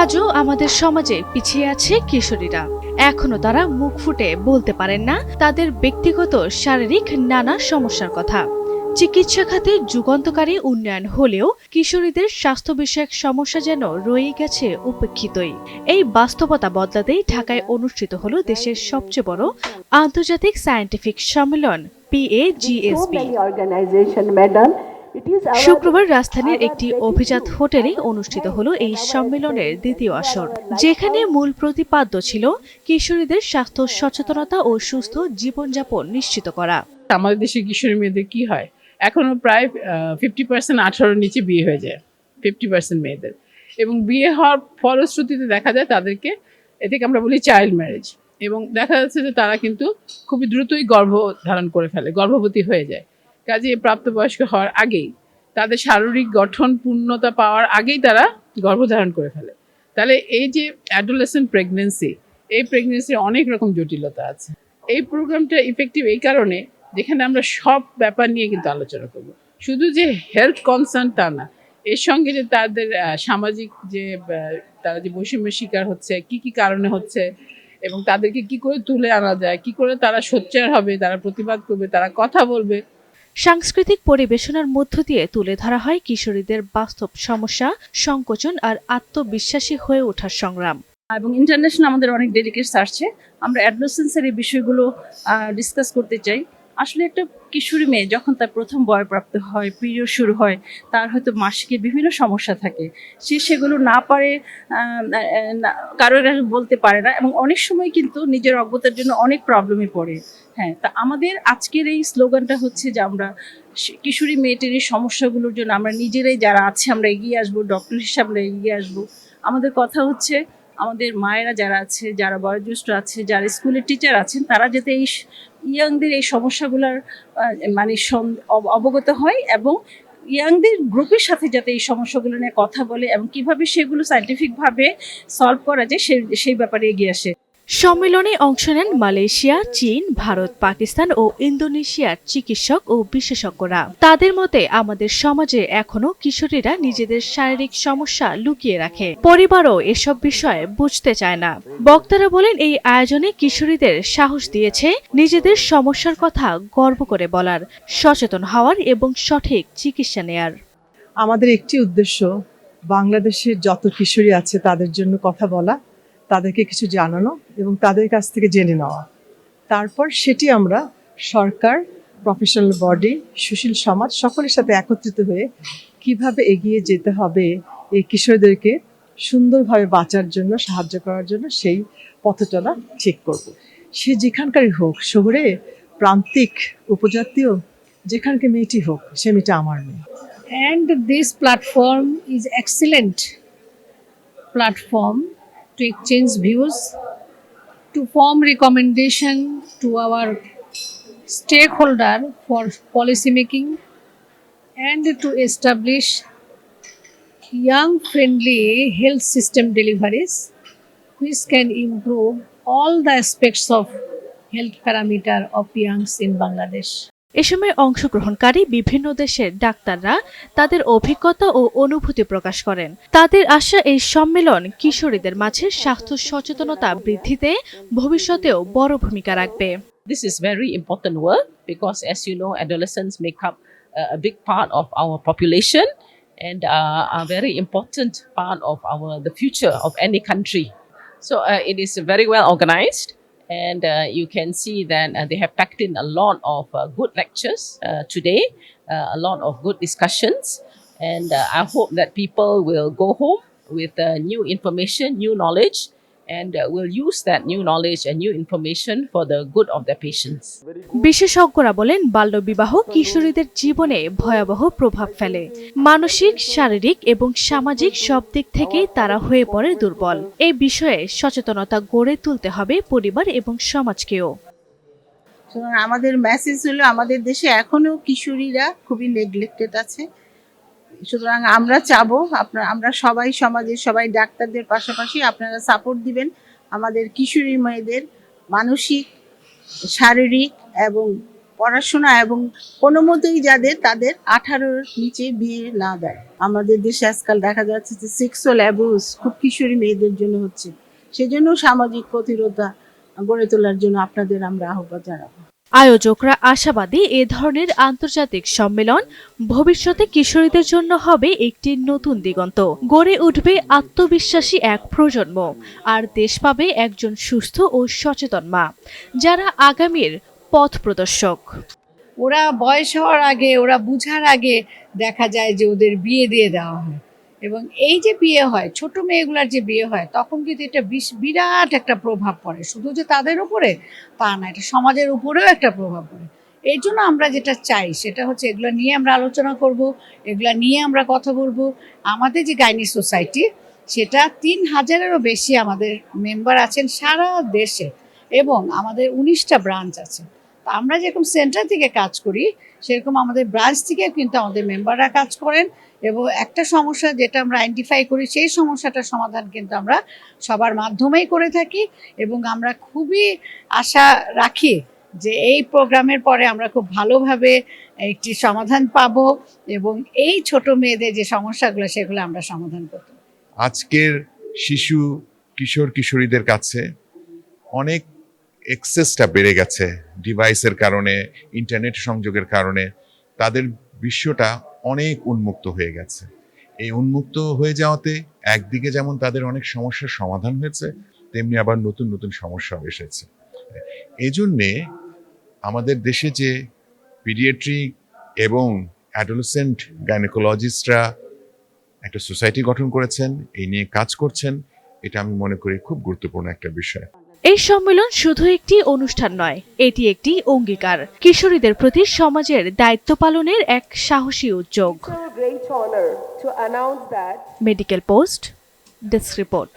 আজও আমাদের সমাজে পিছিয়ে আছে কিশোরীরা। এখনো তারা মুখ ফুটে বলতে পারেন না তাদের ব্যক্তিগত শারীরিক নানা সমস্যার কথা। চিকিৎসা খাতে যুগান্তকারী উন্নয়ন হলেও কিশোরীদের স্বাস্থ্য বিষয়ক সমস্যা যেন রয়ে গেছে উপেক্ষিতই। এই বাস্তবতা বদলাতেই ঢাকায় অনুষ্ঠিত হলো দেশের সবচেয়ে বড় আন্তর্জাতিক সায়েন্টিফিক সম্মেলন PAGSB। শুক্রবার রাজধানীর একটি অভিজাত হোটেলে অনুষ্ঠিত হলো এই সম্মেলনের দ্বিতীয় আসর, যেখানে মূল প্রতিপাদ্য ছিল কিশোরীদের স্বাস্থ্য সচেতনতা ও সুস্থ জীবনযাপন নিশ্চিত করা। আমাদের দেশে কিশোরী মেয়েদের কি হয়, এখনো প্রায় 50% 18-র নিচে বিয়ে হয়ে যায়, 50% মেয়েদের। এবং বিয়ে হওয়ার ফলশ্রুতিতে দেখা যায় তাদেরকে, এটাকে আমরা বলি চাইল্ড ম্যারেজ, এবং দেখা যাচ্ছে যে তারা কিন্তু খুবই দ্রুতই গর্ভ ধারণ করে ফেলে, গর্ভবতী হয়ে যায়। কাজে প্রাপ্তবয়স্ক হওয়ার আগেই, তাদের শারীরিক গঠন পূর্ণতা পাওয়ার আগেই তারা গর্ভধারণ করে ফেলে। তাহলে এই যে অ্যাডোলেসেন্ট প্রেগনেন্সি, এই প্রেগনেন্সির অনেক রকম জটিলতা আছে। এই প্রোগ্রামটা ইফেক্টিভ এই কারণে, যেখানে আমরা সব ব্যাপার নিয়ে কিন্তু আলোচনা করব। শুধু যে হেলথ কনসার্ন তা না, এর সঙ্গে যে তাদের সামাজিক যে তারা যে বৈষম্যের শিকার হচ্ছে, কি কি কারণে হচ্ছে, এবং তাদেরকে কি করে তুলে আনা যায়, কি করে তারা সোচ্চার হবে, তারা প্রতিবাদ করবে, তারা কথা বলবে। সাংস্কৃতিক পরিবেশনার মধ্য দিয়ে তুলে ধরা হয় কিশোরীদের বাস্তব সমস্যা, সংকোচন আর আত্মবিশ্বাসী হয়ে ওঠার সংগ্রাম। এবং ইন্টারন্যাশনাল আমাদের অনেক ডেলিগেটস আসছে। আমরা অ্যাডোলেসেন্সের এই বিষয়গুলো ডিসকাস করতে চাই। আসলে একটা কিশোরী মেয়ে যখন তার প্রথম বয়ঃপ্রাপ্ত হয়, পিরিয়ড শুরু হয়, তার হয়তো মাসিকের বিভিন্ন সমস্যা থাকে, সে সেগুলো না পারে, কারোর বলতে পারে না, এবং অনেক সময় কিন্তু নিজের অজ্ঞতার জন্য অনেক প্রবলেমে পড়ে। হ্যাঁ, তা আমাদের আজকের এই স্লোগানটা হচ্ছে যে আমরা কিশোরী মেয়েটির এই সমস্যাগুলোর জন্য আমরা নিজেরাই যারা আছে আমরা এগিয়ে আসবো, ডক্টর হিসাবে আমরা এগিয়ে আসবো। আমাদের কথা হচ্ছে আমাদের মায়েরা যারা আছে, যারা বয়োজ্যেষ্ঠ আছে, যারা স্কুলের টিচার আছেন, তারা যাতে এই ইয়াংদের এই সমস্যাগুলোর মানে অবগত হয়, এবং ইয়াংদের গ্রুপের সাথে যাতে এই সমস্যাগুলো নিয়ে কথা বলে এবং কিভাবে সেগুলো সায়েন্টিফিকভাবে সলভ করা যায় সেই ব্যাপারে এগিয়ে আসে। সম্মেলনে অংশ নেন মালয়েশিয়া, চীন, ভারত, পাকিস্তান ও ইন্দোনেশিয়ার চিকিৎসক ও বিশেষজ্ঞরা। তাদের মতে আমাদের সমাজে এখনো কিশোরীরা নিজেদের শারীরিক সমস্যা লুকিয়ে রাখে, পরিবারও এসব বিষয়ে বুঝতে চায় না। বক্তারা বলেন এই আয়োজনে কিশোরীদের সাহস দিয়েছে নিজেদের সমস্যার কথা গর্ব করে বলার, সচেতন হওয়ার এবং সঠিক চিকিৎসা নেয়ার। আমাদের একটি উদ্দেশ্য, বাংলাদেশের যত কিশোরী আছে তাদের জন্য কথা বলা, তাদেরকে কিছু জানানো এবং তাদের কাছ থেকে জেনে নেওয়া। তারপর সেটি আমরা সরকার, প্রফেশনাল বডি, সুশীল সমাজ সকলের সাথে একত্রিত হয়ে কিভাবে এগিয়ে যেতে হবে এই কিশোরদেরকে সুন্দরভাবে বাঁচার জন্য, সাহায্য করার জন্য সেই পথচলা ঠিক করব। সে যেখানকারই হোক, শহরে, প্রান্তিক, উপজাতীয়, যেখানকার মেয়েটি হোক, সে মেয়েটা আমার মেয়ে। And this platform is excellent platform to exchange views, to form recommendation to our stakeholder for policy making, and to establish young friendly health system deliveries which can improve all the aspects of health parameter of youngs in Bangladesh. এ সময় অংশগ্রহণকারী বিভিন্ন দেশের ডাক্তাররা তাদের অভিজ্ঞতা ও অনুভূতি প্রকাশ করেন। তাদের আশা এই সম্মেলন কিশোরীদের মাঝে স্বাস্থ্য সচেতনতা বৃদ্ধিতে ভবিষ্যতেও বড় ভূমিকা রাখবে। This is very important work because, as you know, adolescents make up a big part of our population and a very important part of the future of any country. So it is very well organized. And you can see that they have packed in a lot of good lectures today, a lot of good discussions. And I hope that people will go home with new information, new knowledge, and will use that new knowledge and new information for the good of their patients. বিশেষজ্ঞরা বলেন বাল্যবিবাহ কিশোরীদের জীবনে ভয়াবহ প্রভাব ফেলে। মানসিক, শারীরিক এবং সামাজিক সব দিক থেকেই তারা হয়ে পড়ে দুর্বল। এই বিষয়ে সচেতনতা গড়ে তুলতে হবে পরিবার এবং সমাজকেও। আমাদের মেসেজ হলো আমাদের দেশে এখনো কিশোরীরা খুবই নেগলেক্টেড আছে। সুতরাং আমরা চাবো আমরা সবাই, সমাজের সবাই, ডাক্তারদের পাশাপাশি আপনারা সাপোর্ট দিবেন আমাদের কিশোরী মেয়েদের মানসিক, শারীরিক এবং পড়াশোনা এবং কোনো মতেই তাদের 18-র নিচে বিয়ে না দেয়। আমাদের দেশে আজকাল দেখা যাচ্ছে যে সেক্সুয়াল অ্যাবিউজ খুব কিশোরী মেয়েদের জন্য হচ্ছে, সেজন্য সামাজিক প্রতিরোধা গড়ে তোলার জন্য আপনাদের আমরা আহ্বান জানাবো। আয়োজকরা আশাবাদী এ ধরনের আন্তর্জাতিক সম্মেলন ভবিষ্যতে কিশোরীদের জন্য হবে একটি নতুন দিগন্ত, গড়ে উঠবে আত্মবিশ্বাসী এক প্রজন্ম, আর দেশ পাবে একজন সুস্থ ও সচেতন মা, যারা আগামীর পথ প্রদর্শক। ওরা বয়স হওয়ার আগে, ওরা বুঝার আগে দেখা যায় যে ওদের বিয়ে দিয়ে দেওয়া হয়, এবং এই যে বিয়ে হয়, ছোট মেয়েগুলার যে বিয়ে হয়, তখন কিন্তু এটা বিরাট একটা প্রভাব পড়ে, শুধু যে তাদের উপরে তা না, এটা সমাজের উপরেও একটা প্রভাব পড়ে। এই জন্য আমরা যেটা চাই সেটা হচ্ছে এগুলো নিয়ে আমরা আলোচনা করব, এগুলো নিয়ে আমরা কথা বলবো। আমাদের যে গাইনি সোসাইটি, সেটা 3000-এরও বেশি আমাদের মেম্বার আছেন সারা দেশে, এবং আমাদের 19টা ব্রাঞ্চ আছে। আমরা যেরকম সেন্টার থেকে কাজ করি, সেরকম আমাদের ব্রাঞ্চ থেকে কিন্তু আমাদের মেম্বাররা কাজ করেন, এবং একটা সমস্যা যেটা আমরা আইডেন্টিফাই করি, সেই সমস্যাটার সমাধান কিন্তু আমরা সবার মাধ্যমেই করে থাকি, এবং আমরা খুবই আশা রাখি যে এই প্রোগ্রামের পরে আমরা খুব ভালোভাবে একটি সমাধান পাব, এবং এই ছোট মেয়েদের যে সমস্যাগুলো সেগুলো আমরা সমাধান করব। আজকের শিশু কিশোর কিশোরীদের কাছে অনেক এক্সেসটা বেড়ে গেছে ডিভাইসের কারণে, ইন্টারনেট সংযোগের কারণে। তাদের বিশ্বটা অনেক উন্মুক্ত হয়ে গেছে। এই উন্মুক্ত হয়ে যাওয়াতে একদিকে যেমন তাদের অনেক সমস্যার সমাধান হয়েছে, তেমনি আবার নতুন নতুন সমস্যাও এসেছে। এই জন্যে আমাদের দেশে যে পিডিয়াট্রিক এবং অ্যাডোলেসেন্ট গাইনোকোলজিস্টরা একটা সোসাইটি গঠন করেছেন, এই নিয়ে কাজ করছেন, এটা আমি মনে করি খুব গুরুত্বপূর্ণ একটা বিষয়। এই সম্মেলন শুধু একটি অনুষ্ঠান নয়, এটি একটি অঙ্গীকার, কিশোরীদের প্রতি সমাজের দায়িত্ব পালনের এক সাহসী উদ্যোগ। Medical post, desk report.